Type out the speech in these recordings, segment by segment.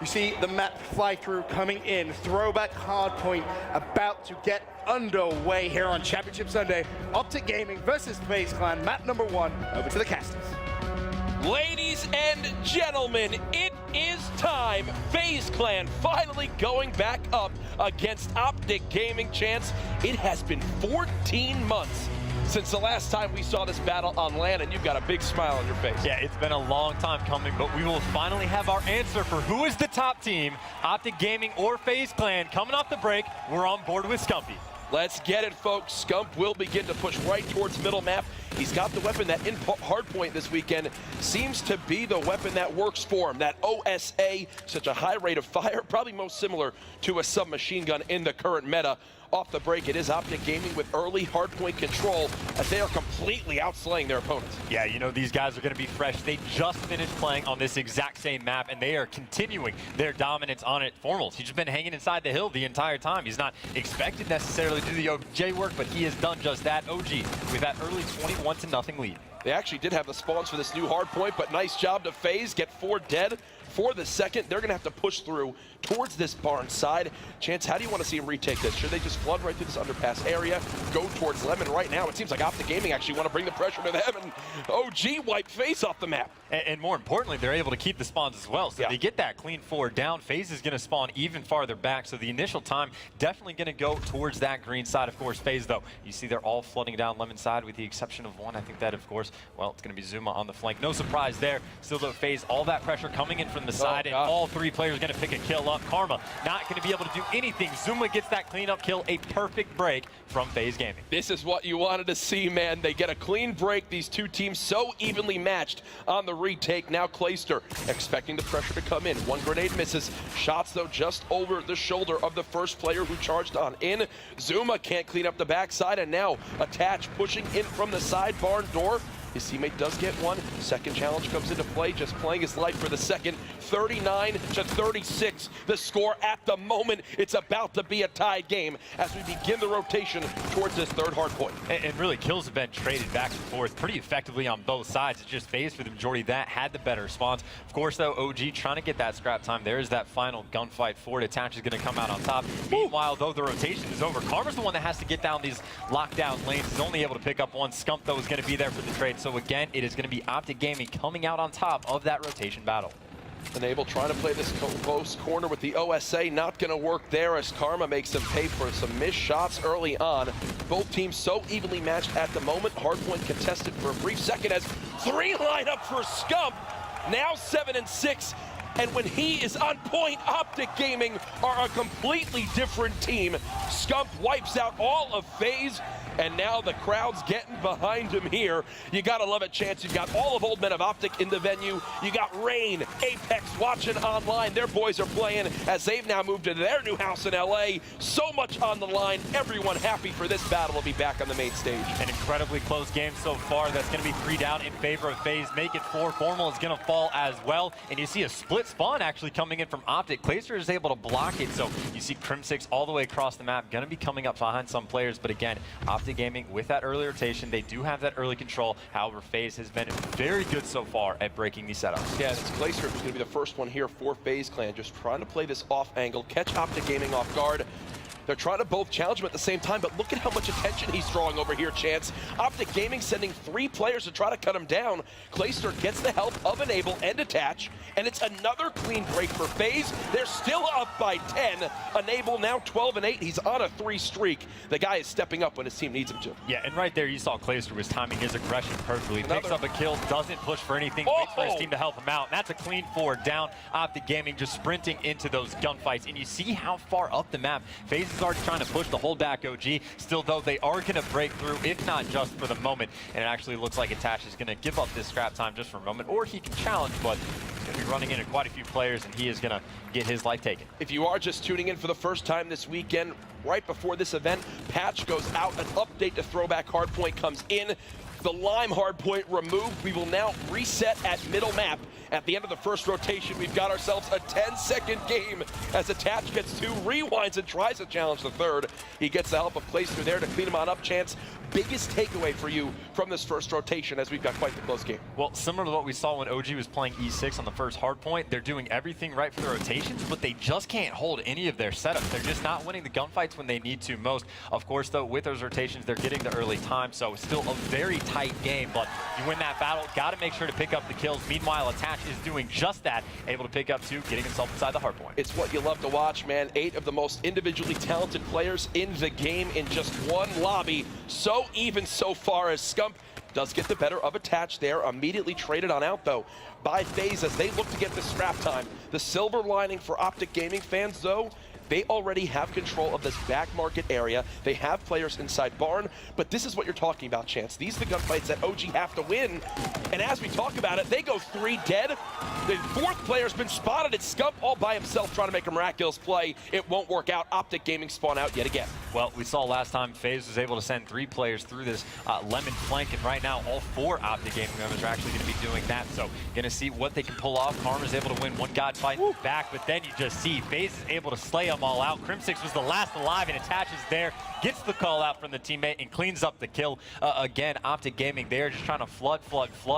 You see the map fly through coming in. Throwback hardpoint about to get underway here on Championship Sunday. OpTic Gaming versus FaZe Clan, map number 1. Over to the casters. Ladies and gentlemen, it is time. FaZe Clan finally going back up against OpTic Gaming. Chance, it has been 14 months since the last time we saw this battle on LAN, and you've got a big smile on your face. Yeah, it's been a long time coming, but we will finally have our answer for who is the top team, OpTic Gaming or FaZe Clan. Coming off the break, we're on board with Scumpy. Let's get it, folks. Scump will begin to push right towards middle map. He's got the weapon that in hardpoint this weekend seems to be the weapon that works for him. That OSA, such a high rate of fire, probably most similar to a submachine gun in the current meta. Off the break, it is OpTic Gaming with early hardpoint control as they are completely outslaying their opponents. Yeah, you know, these guys are going to be fresh. They just finished playing on this exact same map, and they are continuing their dominance on it. Formals, he's just been hanging inside the hill the entire time. He's not expected necessarily to do the OJ work, but he has done just that. OG with that early 21-0 lead. They actually did have the spawns for this new hardpoint, but nice job to FaZe, get 4 dead for the second. They're gonna have to push through towards this barn side. Chance, how do you want to see him retake this? Should they just flood right through this underpass area, go towards Lemon right now? It seems like OpTic Gaming actually want to bring the pressure to them, and OG wipe FaZe off the map. And more importantly, they're able to keep the spawns as well. So they get that clean 4 down. FaZe is going to spawn even farther back. So the initial time definitely going to go towards that green side. Of course, FaZe, though, you see they're all flooding down Lemon side with the exception of one. I think that, of course, well, it's going to be Zuma on the flank. No surprise there. Still, though, FaZe, all that pressure coming in from the side, and all 3 players going to pick a kill up. Karma not going to be able to do anything. Zuma gets that cleanup kill. A perfect break from FaZe Gaming. This is what you wanted to see, man. They get a clean break. These two teams so evenly matched on the retake. Now Clayster expecting the pressure to come in. 1 grenade misses. Shots, though, just over the shoulder of the first player who charged on in. Zuma can't clean up the backside, and now Attach pushing in from the side barn door. His teammate does get one. Second challenge comes into play, just playing his life for the second. 39-36, the score at the moment. It's about to be a tied game as we begin the rotation towards this third hard point. And really, kills have been traded back and forth pretty effectively on both sides. It's just FaZe for the majority of that had the better spawns. Of course, though, OG trying to get that scrap time. There is that final gunfight for it. Attach is going to come out on top. Meanwhile, though, the rotation is over. Karma's the one that has to get down these lockdown lanes. He's only able to pick up one. Scump, though, is going to be there for the trade. So again, it is going to be OpTic Gaming coming out on top of that rotation battle. Enable trying to play this close corner with the OSA, not going to work there as Karma makes him pay for some missed shots early on. Both teams so evenly matched at the moment. Hardpoint contested for a brief second as 3 line up for Scump. Now 7-6. And when he is on point, OpTic Gaming are a completely different team. Scump wipes out all of FaZe, and now the crowd's getting behind him here. You gotta love it, Chance. You've got all of Old Men of OpTic in the venue. You got Rain, Apex watching online. Their boys are playing as they've now moved to their new house in LA. So much on the line. Everyone happy for this battle to be back on the main stage. An incredibly close game so far. That's gonna be 3 down in favor of FaZe. Make it 4. Formal is gonna fall as well. And you see a split spawn actually coming in from OpTic. Clayster is able to block it. So you see Crim6 all the way across the map. Gonna be coming up behind some players. But again, OpTic Gaming with that early rotation, they do have that early control. However, FaZe has been very good so far at breaking these setups. Yeah, it's Clayster who's going to be the first one here for FaZe Clan, just trying to play this off angle, catch OpTic Gaming off guard. They're trying to both challenge him at the same time, but look at how much attention he's drawing over here, Chance. OpTic Gaming sending 3 players to try to cut him down. Clayster gets the help of Enable and Attach, and it's another clean break for FaZe. They're still up by 10. Enable now 12-8. He's on a 3 streak. The guy is stepping up when his team needs him to. Yeah, and right there you saw Clayster was timing his aggression perfectly. Picks up a kill, doesn't push for anything, waits for his team to help him out. And that's a clean 4 down. OpTic Gaming just sprinting into those gunfights. And you see how far up the map FaZe is already trying to push the hold back OG. Still, though, they are going to break through, if not just for the moment. And it actually looks like Attach is going to give up this scrap time just for a moment, or he can challenge, but he's going to be running into quite a few players, and he is going to get his life taken. If you are just tuning in for the first time this weekend, right before this event, patch goes out, an update to Throwback Hardpoint comes in. The Lime hardpoint removed. We will now reset at middle map At the end of the first rotation, we've got ourselves a 10-second game as Attach gets 2, rewinds and tries to challenge the third. He gets the help of Clayster there to clean him on up. Chance, biggest takeaway for you from this first rotation, as we've got quite the close game? Well, similar to what we saw when OG was playing E6 on the first hard point, they're doing everything right for the rotations, but they just can't hold any of their setups. They're just not winning the gunfights when they need to most. Of course, though, with those rotations, they're getting the early time, so it's still a very tight game, but you win that battle, got to make sure to pick up the kills. Meanwhile, Attach is doing just that, able to pick up 2, getting himself inside the hard point. It's what you love to watch, man. 8 of the most individually talented players in the game in just one lobby. So even so far as Scump does get the better of Attach there. Immediately traded on out, though, by FaZe as they look to get the scrap time. The silver lining for OpTic Gaming fans, though, they already have control of this back market area. They have players inside Barn, but this is what you're talking about, Chance. These are the gunfights that OG have to win. And as we talk about it, they go 3 dead. The 4th player's been spotted. It's Scump all by himself trying to make a miraculous play. It won't work out. OpTic Gaming spawn out yet again. Well, we saw last time FaZe was able to send 3 players through this lemon flank, and right now all 4 OpTic Gaming members are actually going to be doing that. So going to see what they can pull off. Karma's able to win 1 god fight back, but then you just see FaZe is able to slay them all out. Crimsix was the last alive and attaches there, gets the call out from the teammate and cleans up the kill. Again, OpTic Gaming, they're just trying to flood,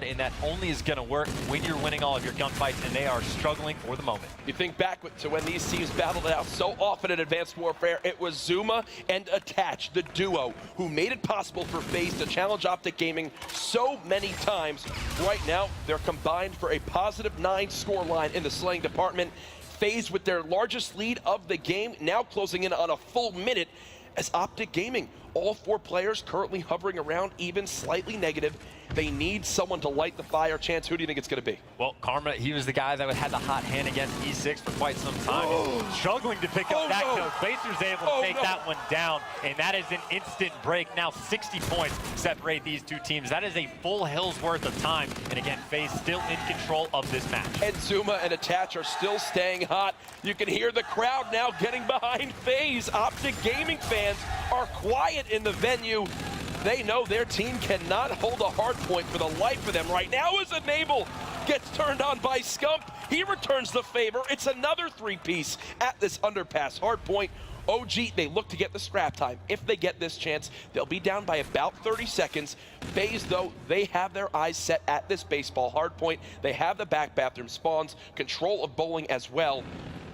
and that only is going to work when you're winning all of your gunfights, and they are struggling for the moment. You think back to when these teams battled it out so often in Advanced Warfare, it was Zuma and Attach, the duo, who made it possible for FaZe to challenge OpTic Gaming so many times. Right now, they're combined for a positive 9 score line in the slaying department. FaZe with their largest lead of the game, now closing in on a full minute as OpTic Gaming. All 4 players currently hovering around even slightly negative. They need someone to light the fire. Chance, who do you think it's going to be? Well, Karma, he was the guy that had the hot hand against E6 for quite some time. Struggling to pick up that kill. Clayster's able to take that one down, and that is an instant break. Now 60 points separate these 2 teams. That is a full hill's worth of time. And again, FaZe still in control of this match. And Zuma and Attach are still staying hot. You can hear the crowd now getting behind FaZe. OpTic Gaming fans are quiet in the venue. They know their team cannot hold a hard point for the life of them right now as Enable gets turned on by Scump. He returns the favor. It's another 3-piece at this underpass hard point. OG, they look to get the scrap time. If they get this chance, they'll be down by about 30 seconds. FaZe, though, they have their eyes set at this baseball hard point. They have the back bathroom spawns, control of bowling as well.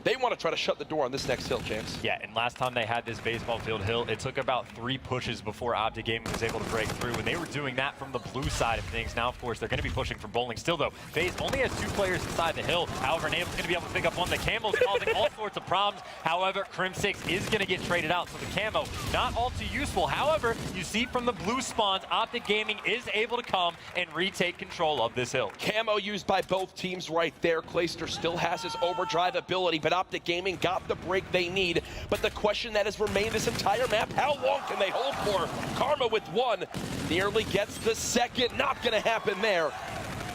They want to try to shut the door on this next hill, Chance. Yeah, and last time they had this baseball field hill, it took about 3 pushes before OpTic Gaming was able to break through, and they were doing that from the blue side of things. Now, of course, they're going to be pushing for bowling. Still, though, FaZe only has 2 players inside the hill. However, Enable's going to be able to pick up one. The camo's causing all sorts of problems. However, Crimsix is going to get traded out, so the camo not all too useful. However, you see from the blue spawns, OpTic Gaming is able to come and retake control of this hill. Camo used by both teams right there. Clayster still has his overdrive ability, but OpTic Gaming got the break they need. But the question that has remained this entire map, how long can they hold for? Karma with 1, nearly gets the second. Not gonna happen there.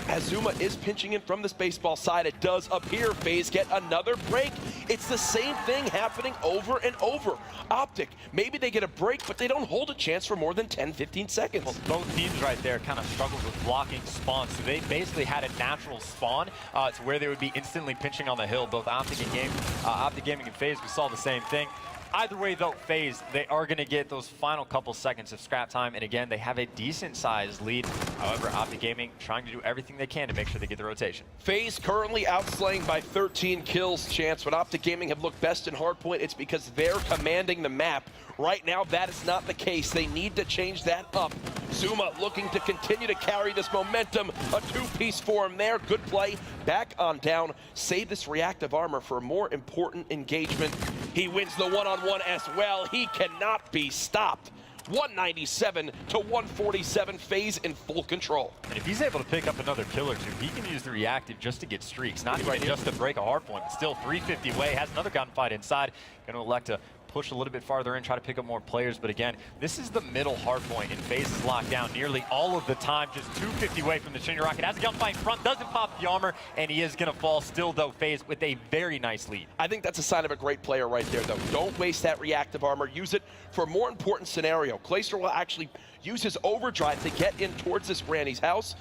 As Zuma is pinching in from this baseball side, it does appear FaZe get another break. It's the same thing happening over and over. OpTic, maybe they get a break, but they don't hold a chance for more than 10-15 seconds. Well, both teams right there kind of struggled with blocking spawns, so they basically had a natural spawn to where they would be instantly pinching on the hill. Both OpTic Gaming and FaZe, we saw the same thing. Either way, though, FaZe, they are going to get those final couple seconds of scrap time, and again, they have a decent-sized lead. However, OpTic Gaming trying to do everything they can to make sure they get the rotation. FaZe currently outslaying by 13 kills, Chance. When OpTic Gaming have looked best in hardpoint, it's because they're commanding the map. Right now, that is not the case. They need to change that up. Zuma looking to continue to carry this momentum. A 2-piece for him there. Good play. Back on down. Save this reactive armor for a more important engagement. He wins the one-on-one as well. He cannot be stopped. 197 to 147, FaZe in full control. And if he's able to pick up another kill or 2, he can use the reactive just to get streaks, not even just to break a hard point. But still 350 away, has another gunfight inside. Going to elect to push a little bit farther in, try to pick up more players. But again, this is the middle hard point, and FaZe is locked down nearly all of the time. Just 250 away from the Junior Rocket. Has a gunfight in front, doesn't pop the armor, and he is going to fall still, though, FaZe with a very nice lead. I think that's a sign of a great player right there, though. Don't waste that reactive armor. Use it for a more important scenario. Clayster will actually use his overdrive to get in towards this granny's house.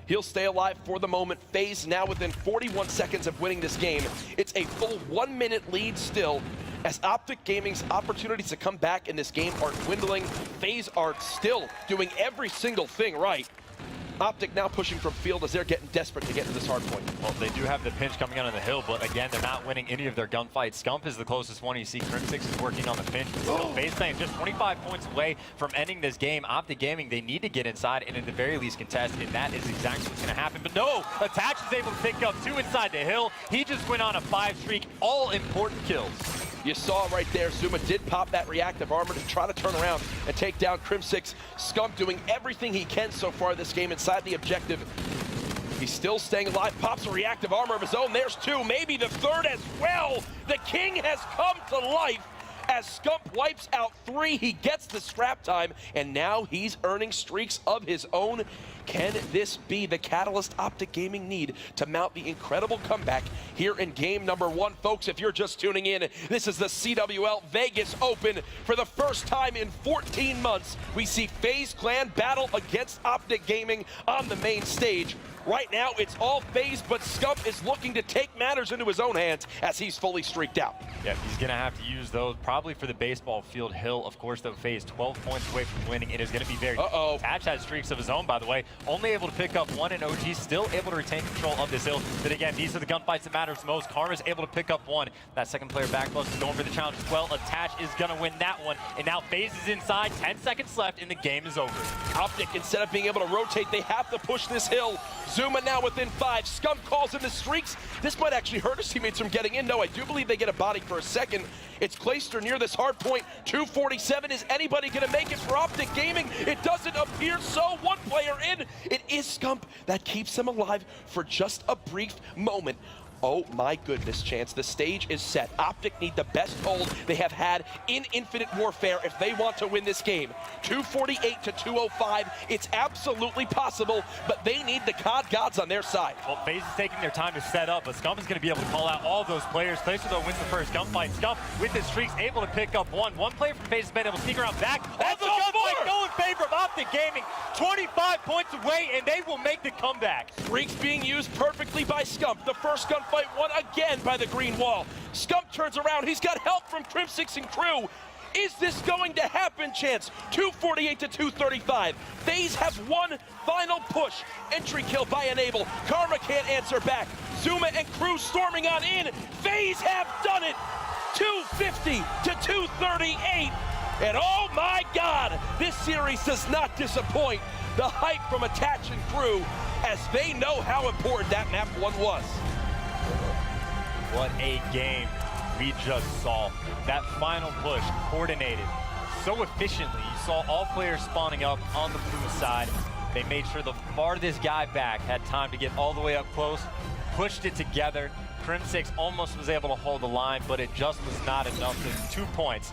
He'll stay alive for the moment. FaZe now within 41 seconds of winning this game. It's a full 1 minute lead still, as OpTic Gaming's opportunities to come back in this game are dwindling. FaZe are still doing every single thing right. OpTic now pushing from field as they're getting desperate to get to this hard point. Well, they do have the pinch coming out on the hill, but again, they're not winning any of their gunfights. Scump is the closest one. You see Crim6 is working on the pinch. Still, FaZe playing just 25 points away from ending this game. OpTic Gaming, they need to get inside and at the very least contest, and that is exactly what's going to happen. But no, Attach is able to pick up 2 inside the hill. He just went on a 5 streak, all important kills. You saw right there, Zuma did pop that reactive armor to try to turn around and take down Crim6. Scump doing everything he can so far this game inside the objective. He's still staying alive, pops a reactive armor of his own. There's 2, maybe the 3rd as well. The king has come to life as Scump wipes out 3. He gets the scrap time, and now he's earning streaks of his own. Can this be the catalyst OpTic Gaming need to mount the incredible comeback here in game number 1? Folks, if you're just tuning in, this is the CWL Vegas Open. For the first time in 14 months, we see FaZe Clan battle against OpTic Gaming on the main stage. Right now, it's all FaZe, but Scump is looking to take matters into his own hands as he's fully streaked out. Yeah, he's going to have to use those probably for the baseball field hill. Of course, though, FaZe 12 points away from winning. It is going to be very Attach has streaks of his own, by the way. Only able to pick up 1, and OG still able to retain control of this hill. But again, these are the gunfights that matters most. Karma's able to pick up 1. That second player back close is going for the challenge as well. Attach is going to win that one. And now FaZe is inside. 10 seconds left, and the game is over. OpTic, instead of being able to rotate, they have to push this hill. Zuma now within 5. Scump calls in the streaks. This might actually hurt his teammates from getting in. No, I do believe they get a body for a second. It's Clayster near this hard point. 247. Is anybody going to make it for OpTic Gaming? It doesn't appear so. 1 player in. It is Scump that keeps them alive for just a brief moment. Oh my goodness, Chance. The stage is set. OpTic need the best hold they have had in Infinite Warfare if they want to win this game. 248 to 205. It's absolutely possible, but they need the COD gods on their side. Well, FaZe is taking their time to set up, but Scump is going to be able to call out all those players. Clayster, though, wins the first gunfight. Scump, with his streaks, able to pick up 1. 1 player from FaZe has been able to sneak around back. That's a gunfight go in favor of OpTic Gaming. 25 points away, and they will make the comeback. Streaks being used perfectly by Scump. The first gunfight won again by the green wall. Scump turns around. He's got help from Crim6 and crew. Is this going to happen, Chance? 248 to 235. FaZe have 1 final push. Entry kill by Enable. Karma can't answer back. Zuma and crew storming on in. FaZe have done it. 250 to 238. And oh my God, this series does not disappoint. The hype from Attach and crew, as they know how important that map 1 was. What a game we just saw. That final push, coordinated so efficiently. You saw all players spawning up on the blue side. They made sure the farthest guy back had time to get all the way up close, pushed it together. Crim6 almost was able to hold the line, but it just was not enough. 2 points.